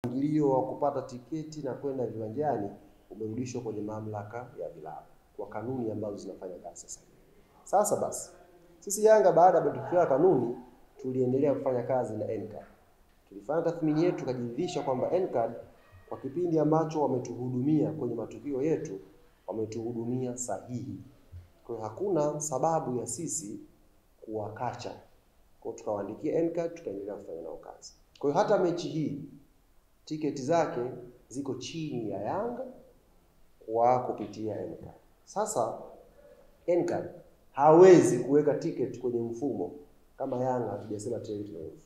mpangilio wa kupata tiketi na kwenda viwanjani umerudishwa kwenye mamlaka ya vilabu kwa kanuni ambazo zinafanya kazi sasa hivi. Sasa basi, sisi Yanga baada ya kutufikia kanuni tuliendelea kufanya kazi na NCAD. Tulifanya tathmini yetu tukajiridhisha kwamba NCAD kwa kipindi ambacho wametuhudumia kwenye matukio yetu wametuhudumia sahihi. Kwa hiyo hakuna sababu ya sisi kuwakacha. Kwa hiyo tukawaandikia NCAD tukaendelea kufanya nao kazi. Kwa hiyo hata mechi hii tiketi zake ziko chini ya Yanga kwa kupitia NCAD. Sasa NCAD hawezi kuweka tiketi kwenye mfumo kama Yanga hatujasema tiketi na mfumo.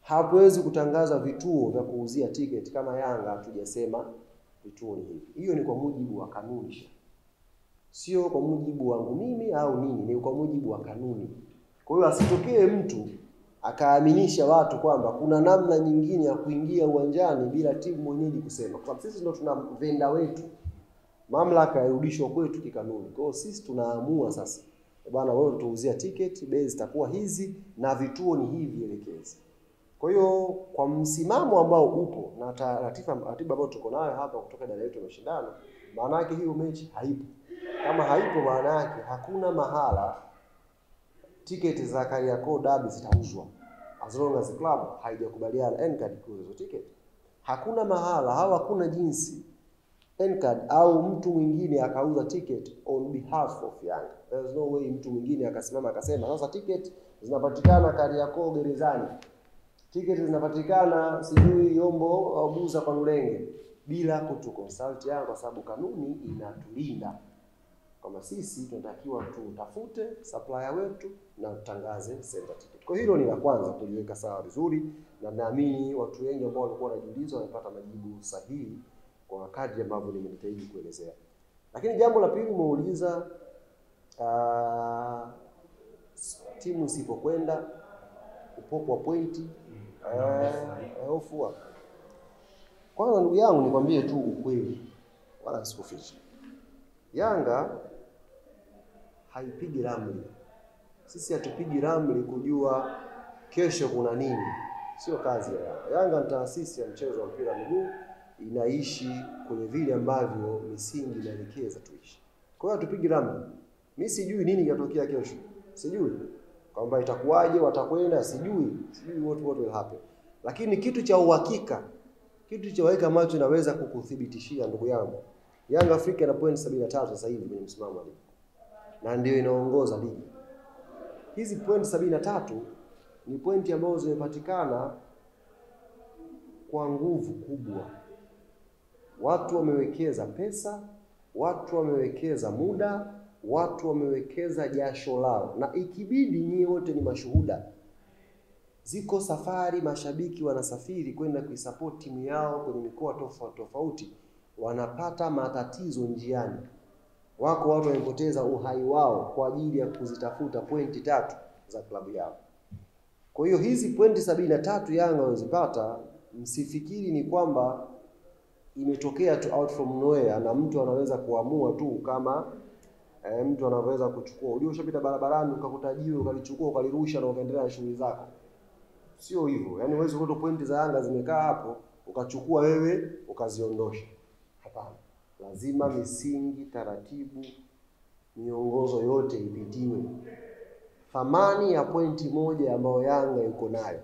Hawezi kutangaza vituo vya kuuzia tiketi kama Yanga hatujasema vituo ni hivi. Hiyo ni kwa mujibu wa kanuni. Sio kwa mujibu wangu mimi au nini, ni kwa mujibu wa kanuni. Kwa hiyo asitokee mtu akaaminisha watu kwamba kuna namna nyingine ya kuingia uwanjani bila timu mwenyeji kusema. Kwa sababu sisi ndio tuna venda wetu. Mamlaka yarudishwa kwetu kikanuni. Kwa hiyo sisi tunaamua sasa. Bwana wewe tuuzia tiketi, bei zitakuwa hizi na vituo ni hivi elekezi. Kwa hiyo kwa msimamo ambao upo na ratiba ambayo tuko nayo hapa kutoka idara yetu ya mashindano, maana yake hiyo mechi haipo. Kama haipo maana yake hakuna mahala tiketi za Kariakoo Derby zitauzwa. As long as the club haijakubaliana NCAD kuuza hizo tiketi. Hakuna mahala au hakuna jinsi NCAD au mtu mwingine akauza ticket on behalf of Yanga. There is no way mtu mwingine akasimama akasema sasa ticket zinapatikana Kariakoo gerezani. Ticket zinapatikana sijui Yombo au Buza kwa Lulenge bila kutuconsult Yanga, kwa sababu kanuni inatulinda. Kama sisi tunatakiwa tutafute supplier wetu na tutangaze center ticket. Kwa hilo ni la kwanza kuliweka sawa vizuri, na naamini watu wengi ambao walikuwa wanajiuliza wamepata majibu sahihi kwa kadri ambavyo nimejitahidi kuelezea. Lakini jambo la pili muuliza timu isipokwenda upopo wa pointi hofu. Kwanza ndugu yangu nikwambie tu ukweli wala sikuficha. Yanga haipigi ramli. Sisi hatupigi ramli kujua kesho kuna nini. Sio kazi ya Yanga. Yanga ni taasisi ya mchezo wa mpira wa miguu, inaishi kwenye vile ambavyo misingi inaelekeza tuishi. Kwa hiyo hatupigi ramli. Mimi sijui nini kitatokea kesho. Sijui kwamba itakuwaje, watakwenda, sijui what will happen. Lakini kitu cha uhakika, kitu cha uhakika ambacho naweza kukuthibitishia ndugu yangu, Yanga Afrika ina point 73 sasa hivi kwenye msimamo wa ligi. Na ndio inaongoza ligi. Hizi point 73 ni pointi ambazo zimepatikana kwa nguvu kubwa. Watu wamewekeza pesa, watu wamewekeza muda, watu wamewekeza jasho lao, na ikibidi nyinyi wote ni mashuhuda. Ziko safari mashabiki wanasafiri kwenda kuisupport timu yao kwenye mikoa tofauti, wanapata matatizo njiani. Wako watu wamepoteza uhai wao kwa ajili ya kuzitafuta pointi 3 za klabu yao. Kwa hiyo hizi pointi 73 Yanga walizipata, msifikiri ni kwamba imetokea tu out from nowhere na mtu anaweza kuamua tu kama mtu anaweza kuchukua. Ulioshapita barabarani ukakuta jiwe ukalichukua ukalirusha na ukaendelea na shughuli zako. Sio hivyo. Yaani uwezo kuto pointi za Yanga zimekaa hapo ukachukua wewe ukaziondosha. Hapana. Lazima misingi, taratibu, miongozo yote ipitiwe. Thamani ya pointi moja ambayo Yanga yuko nayo,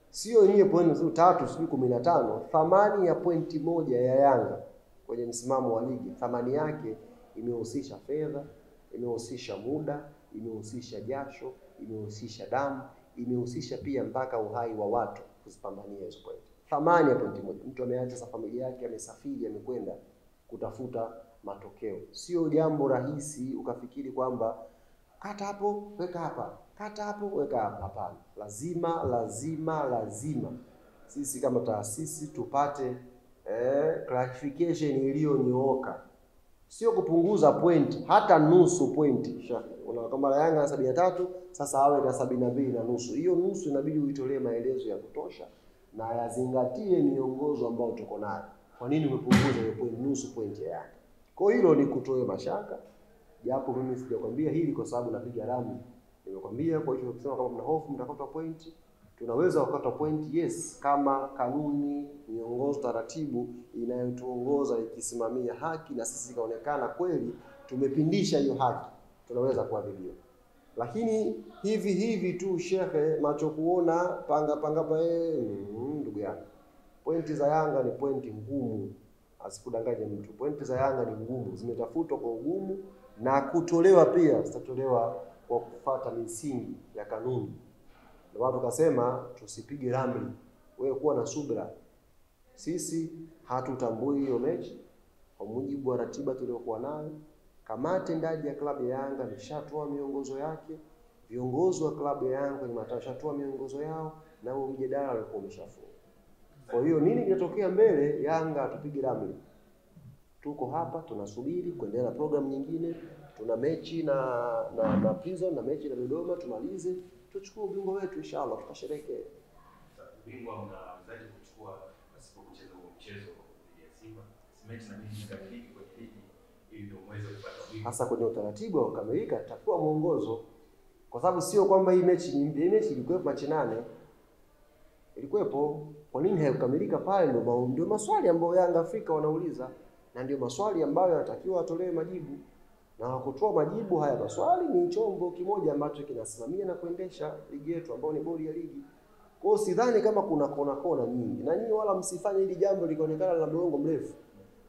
sio nyie pointi 3 sijui 15. Thamani ya pointi moja ya Yanga kwenye msimamo wa ligi, thamani yake imehusisha fedha, imehusisha muda, imehusisha jasho, imehusisha damu, imehusisha pia mpaka uhai wa watu kuzipambania hizo pointi. Thamani ya pointi moja. Mtu ameacha familia yake, amesafiri, amekwenda kutafuta matokeo. Sio jambo rahisi ukafikiri kwamba kata hapo weka hapa, kata hapo weka hapa. Hapana. Lazima sisi kama taasisi tupate clarification iliyonyooka. Sio kupunguza point hata nusu point. Una kama Yanga 73 sasa awe na 72 na nusu. Hiyo nusu inabidi uitolee maelezo ya kutosha na yazingatie miongozo ambayo tuko nayo. Kwa nini umepunguza hiyo point, nusu point ya Yanga? Kwa hilo ni kutoe mashaka. Japo mimi sijakwambia hili kwa sababu napiga ramli. Nimekwambia kwa hiyo kusema kama mna hofu mtakosa point, tunaweza kukata point, yes, kama kanuni, miongozo, taratibu inayotuongoza ikisimamia haki na sisi kaonekana kweli tumepindisha hiyo haki, tunaweza kuadhibiwa. Lakini hivi tu shehe, macho kuona panga ndugu yangu, pointi za Yanga ni pointi ngumu, asikudanganye mtu. Pointi za Yanga ni ngumu, zimetafutwa kwa ugumu na kutolewa pia, zitatolewa kwa kufuata misingi ya kanuni. Ndio watu kasema tusipige ramli, wewe kuwa na subira. Sisi hatutambui hiyo mechi kwa mujibu wa ratiba tuliyokuwa nayo. Kamati ndani ya klabu ya Yanga imeshatoa miongozo yake, viongozi wa klabu ya Yanga wameshatoa miongozo yao, na huo mjadala ulikuwa umeshafungwa. Kwa hiyo nini kinatokea mbele, Yanga tupige ramli. Tuko hapa tunasubiri kuendelea na program nyingine. Tuna mechi na Prison na mechi na Dodoma, tumalize tuchukue ubingwa wetu inshallah, tutasherehekea. Ubingwa mnaanzaje kuchukua pasipo kucheza huo mchezo dhidi ya Simba? Mechi na mechi kamiliki kwenye ligi ili ndio muweze kupata ubingwa. Hasa kwenye utaratibu wa kukamilika tutakuwa muongozo. Kwa sababu sio kwamba hii mechi ni mpya, mechi ilikuwepo Machi 8. Ilikuwepo. Kwa nini haikukamilika pale? Ndio maswali ambayo Yanga Afrika wanauliza, na ndio maswali ambayo yanatakiwa atolewe majibu. Na kutoa majibu haya maswali ni chombo kimoja ambacho kinasimamia na kuendesha ligi yetu ambayo ni bodi ya ligi. Kwa hiyo sidhani kama kuna kona nyingi. Na nyinyi wala msifanye hili jambo likaonekana la mlongo mrefu.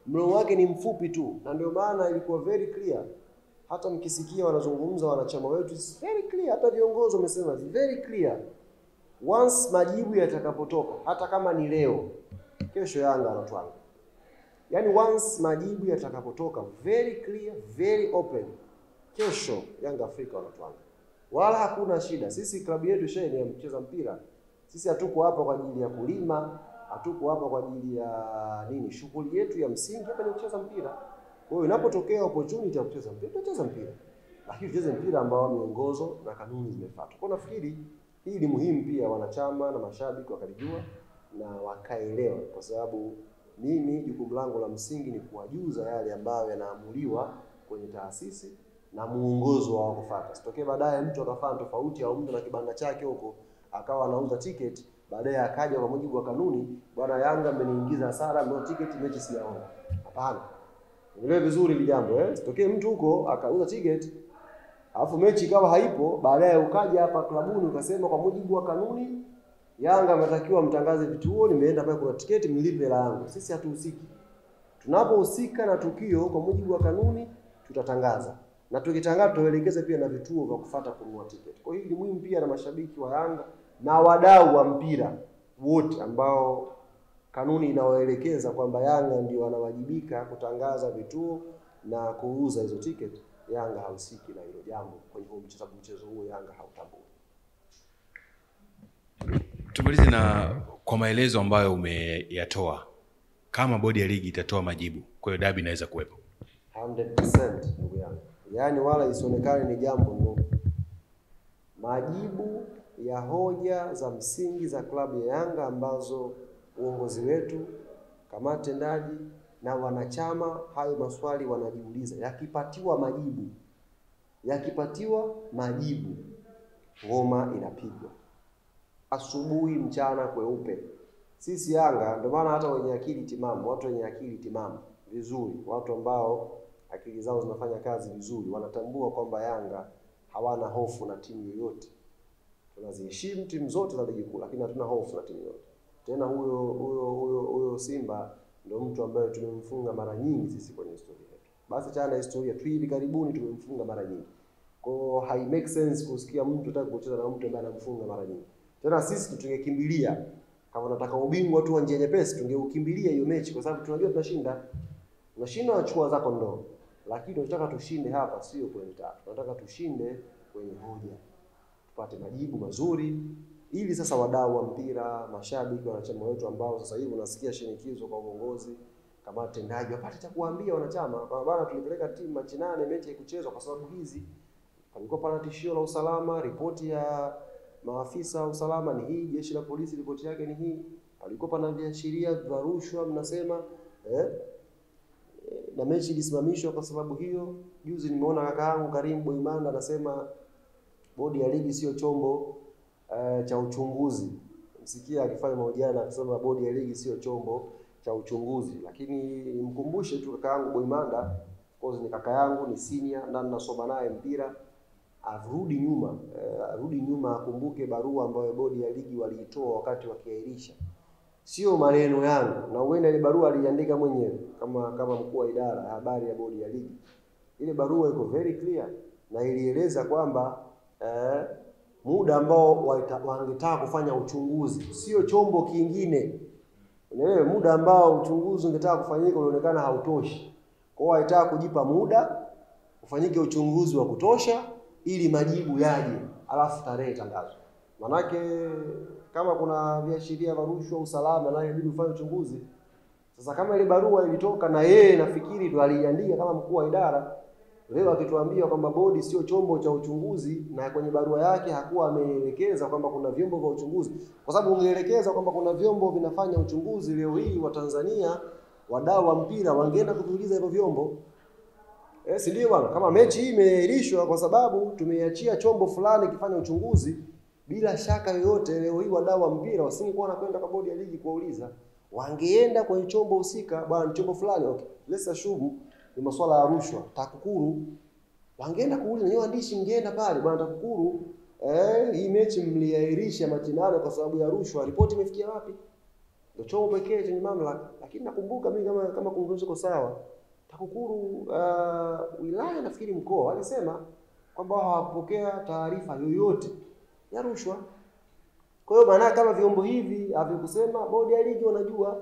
Mlongo wake ni mfupi tu, na ndio maana ilikuwa very clear. Hata mkisikia wanazungumza wanachama wetu, it's very clear. Hata viongozi wamesema it's very clear. Once majibu yatakapotoka, hata kama ni leo, kesho Yanga anatwanga. Yaani once majibu yatakapotoka, very clear, very open, kesho Yanga Afrika wanatwanga. Wala hakuna shida. Sisi klabu yetu shehe ni ya mcheza mpira. Sisi hatuko hapa kwa ajili ya kulima, hatuko hapa kwa ajili ya nini. Shughuli yetu ya msingi hapa ni kucheza mpira. Kwa hiyo inapotokea opportunity ya kucheza mpira, tutacheza mpira. Lakini tucheze mpira ambao miongozo na kanuni zimefuatwa. Kwa nafikiri hii ni muhimu pia wanachama na mashabiki wakalijua na wakaelewa, kwa sababu mimi jukumu langu la msingi ni kuwajuza yale ambayo yanaamuliwa kwenye taasisi na muongozo wao kufuata. Sitokee baadaye mtu akafanya tofauti au mtu na kibanda chake huko akawa anauza ticket, baadaye akaja kwa mujibu wa kanuni, bwana Yanga ameniingiza hasara, ndio ticket mechi siyaona. Hapana. Nielewe vizuri hili jambo Sitokee mtu huko akauza ticket alafu mechi ikawa haipo, baadaye ukaja hapa klabuni ukasema kwa mujibu wa kanuni Yanga mnatakiwa mtangaze vituo, nimeenda pale kuna tiketi mlipe hela yangu. Sisi hatuhusiki. Tunapohusika na tukio kwa mujibu wa kanuni tutatangaza. Na tukitangaza tuelekeze pia na vituo vya kufuata kununua tiketi. Kwa hiyo ni muhimu pia na mashabiki wa Yanga na wadau wa mpira wote ambao kanuni inawaelekeza kwamba Yanga ndio wanawajibika kutangaza vituo na kuuza hizo tiketi. Yanga hahusiki na hilo jambo. Kwa hivyo mchezo huo Yanga hautambui. Tumalize na kwa maelezo ambayo umeyatoa, kama bodi ya ligi itatoa majibu, kwa hiyo dabi inaweza kuwepo 100% ndugu yangu. Yaani wala isionekane ni jambo ndogo. Majibu ya hoja za msingi za klabu ya Yanga ambazo uongozi wetu, kamati tendaji na wanachama hayo maswali wanajiuliza, yakipatiwa majibu ngoma inapigwa. Asubuhi mchana kweupe. Sisi Yanga ndio maana hata wenye akili timamu, watu wenye akili timamu vizuri, watu ambao akili zao zinafanya kazi vizuri, wanatambua kwamba Yanga hawana hofu na timu yoyote. Tunaziheshimu timu zote za ligi kuu, lakini hatuna hofu na timu yoyote. Tena huyo Simba ndio mtu ambaye tumemfunga mara nyingi sisi kwenye historia yetu. Basi chana historia tu hivi karibuni tumemfunga mara nyingi. Kwa hiyo hai make sense kusikia mtu anataka kucheza na mtu ambaye anamfunga mara nyingi. Tena sisi tungekimbilia kama nataka ubingwa tu njia nyepesi, tungeukimbilia hiyo mechi kwa sababu tunajua tunashinda. Tunashinda wachukua zako ndoo. Lakini tunataka tushinde hapa sio point 3. Tunataka tushinde kwenye hoja. Tupate majibu mazuri ili sasa wadau wa mpira, mashabiki, wanachama wetu ambao sasa hivi unasikia shinikizo kwa uongozi, kamati tendaji wapate cha kuambia wanachama. Kwa bana tulipeleka timu Machi 8 mechi haikuchezwa kwa sababu hizi. Palikuwa pana tishio la usalama, ripoti ya maafisa wa usalama ni hii, jeshi la polisi ripoti yake ni hii. Palikuwa pana viashiria vya rushwa mnasema na mechi ilisimamishwa kwa sababu hiyo. Juzi nimeona kaka yangu Karim Boimanda anasema bodi ya ligi sio chombo cha uchunguzi. msikia akifanya mahojiano akisema bodi ya ligi sio chombo cha uchunguzi, lakini nimkumbushe tu kaka yangu Boimanda, of course ni kaka yangu, ni senior na ninasoma naye mpira, arudi nyuma akumbuke barua ambayo bodi ya ligi waliitoa wakati wakiahirisha. Sio maneno yangu, na uende ile barua aliandika mwenyewe kama mkuu wa idara ya habari ya bodi ya ligi. Ile barua iko very clear na ilieleza kwamba muda ambao wangetaka kufanya uchunguzi, sio chombo kingine. Unaelewa, muda ambao uchunguzi ungetaka kufanyika unaonekana hautoshi. Kwa hiyo walitaka kujipa muda ufanyike uchunguzi wa kutosha ili majibu yaje, alafu tarehe tangazwe. Manake kama kuna viashiria vya rushwa, usalama, na inabidi ufanye uchunguzi. Sasa kama ile barua ilitoka na yeye nafikiri ndo aliandika kama mkuu wa idara, leo akituambia kwamba bodi sio chombo cha uchunguzi, na kwenye barua yake hakuwa ameelekeza kwamba kuna vyombo vya uchunguzi, kwa sababu ungeelekeza kwamba kuna vyombo vinafanya uchunguzi, leo hii wa Tanzania wadau wa mpira wangeenda kutuuliza hivyo vyombo. Si ndio bwana? Kama mechi hii imeahirishwa kwa sababu tumeiachia chombo fulani kifanya uchunguzi, bila shaka yoyote leo hii wadau wa mpira wasingekuwa wanakwenda kwa bodi ya ligi kuuliza. Wangeenda kwenye chombo husika, bwana chombo fulani, okay, let's assume ni masuala ya rushwa, TAKUKURU, wangeenda kuuliza. Ni waandishi mngeenda pale, bwana TAKUKURU, hii mechi mliahirisha mashindano kwa sababu ya rushwa, ripoti imefikia wapi? Ndio chombo pekee chenye mamlaka. Lakini nakumbuka mimi kama kumbukumbu iko sawa, TAKUKURU wilaya nafikiri mkoa walisema kwamba hawakupokea taarifa yoyote ya rushwa. Kwa hiyo maana kama vyombo hivi havikusema, bodi ya ligi wanajua.